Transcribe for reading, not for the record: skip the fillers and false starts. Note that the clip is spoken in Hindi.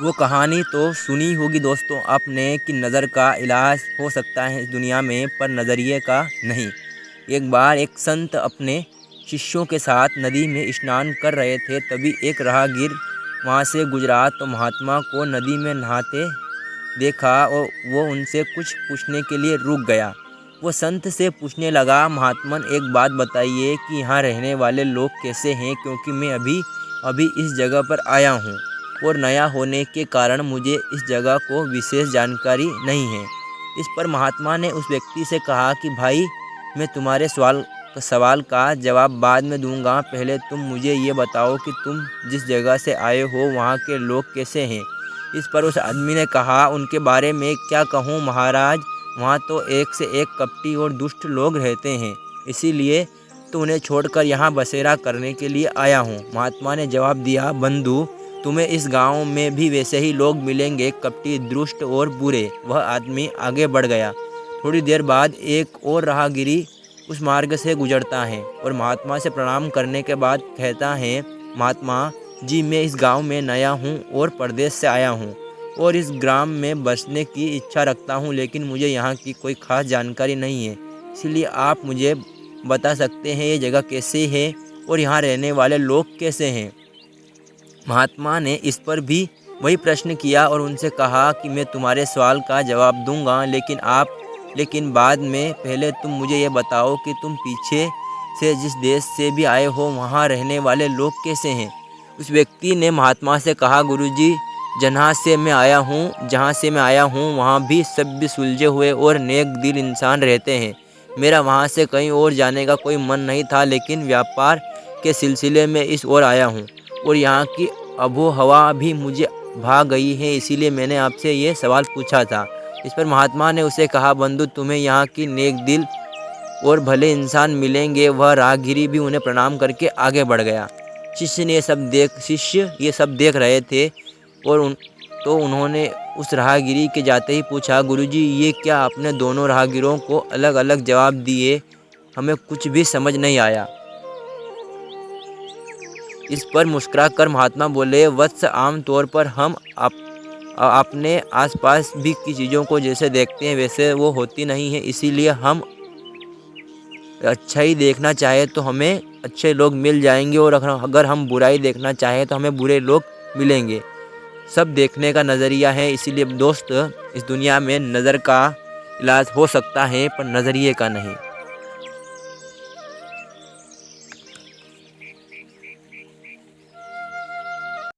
वो कहानी तो सुनी होगी दोस्तों आपने कि नज़र का इलाज हो सकता है इस दुनिया में, पर नज़रिए का नहीं। एक बार एक संत अपने शिष्यों के साथ नदी में स्नान कर रहे थे। तभी एक राहगीर वहाँ से गुजरा तो महात्मा को नदी में नहाते देखा और वो उनसे कुछ पूछने के लिए रुक गया। वो संत से पूछने लगा, महात्मन एक बात बताइए कि यहाँ रहने वाले लोग कैसे हैं, क्योंकि मैं अभी अभी इस जगह पर आया हूँ और नया होने के कारण मुझे इस जगह को विशेष जानकारी नहीं है। इस पर महात्मा ने उस व्यक्ति से कहा कि भाई, मैं तुम्हारे सवाल का जवाब बाद में दूंगा, पहले तुम मुझे ये बताओ कि तुम जिस जगह से आए हो वहाँ के लोग कैसे हैं। इस पर उस आदमी ने कहा, उनके बारे में क्या कहूँ महाराज, वहाँ तो एक से एक कपटी और दुष्ट लोग रहते हैं, इसीलिए तो उन्हें छोड़कर यहाँ बसेरा करने के लिए आया हूँ। महात्मा ने जवाब दिया, बंधु तुम्हें इस गांव में भी वैसे ही लोग मिलेंगे, कपटी, दुष्ट और बुरे। वह आदमी आगे बढ़ गया। थोड़ी देर बाद एक और राहगीरी उस मार्ग से गुजरता है और महात्मा से प्रणाम करने के बाद कहता है, महात्मा जी मैं इस गांव में नया हूं और परदेश से आया हूं और इस ग्राम में बसने की इच्छा रखता हूं, लेकिन मुझे यहाँ की कोई खास जानकारी नहीं है, इसलिए आप मुझे बता सकते हैं ये जगह कैसे है और यहाँ रहने वाले लोग कैसे हैं। महात्मा ने इस पर भी वही प्रश्न किया और उनसे कहा कि मैं तुम्हारे सवाल का जवाब दूंगा, लेकिन बाद में, पहले तुम मुझे ये बताओ कि तुम पीछे से जिस देश से भी आए हो वहाँ रहने वाले लोग कैसे हैं। उस व्यक्ति ने महात्मा से कहा, गुरुजी जहाँ से मैं आया हूँ वहाँ भी सब सुलझे हुए और नेक दिल इंसान रहते हैं। मेरा वहाँ से कहीं और जाने का कोई मन नहीं था, लेकिन व्यापार के सिलसिले में इस ओर आया हूँ और यहाँ की आबो हवा भी मुझे भा गई है, इसीलिए मैंने आपसे ये सवाल पूछा था। इस पर महात्मा ने उसे कहा, बंधु तुम्हें यहाँ की नेक दिल और भले इंसान मिलेंगे। वह राहगीरी भी उन्हें प्रणाम करके आगे बढ़ गया। शिष्य ये सब देख रहे थे और उन्होंने उस राहगीरी के जाते ही पूछा, गुरुजी ये क्या आपने दोनों राहगीरों को अलग अलग जवाब दिए, हमें कुछ भी समझ नहीं आया। इस पर मुस्कुराकर महात्मा बोले, वत्स आम तौर पर हम अपने आसपास भी की चीज़ों को जैसे देखते हैं वैसे वो होती नहीं है, इसीलिए हम अच्छाई देखना चाहे तो हमें अच्छे लोग मिल जाएंगे और अगर हम बुराई देखना चाहें तो हमें बुरे लोग मिलेंगे। सब देखने का नज़रिया है, इसीलिए दोस्त इस दुनिया में नज़र का इलाज हो सकता है पर नज़रिए का नहीं।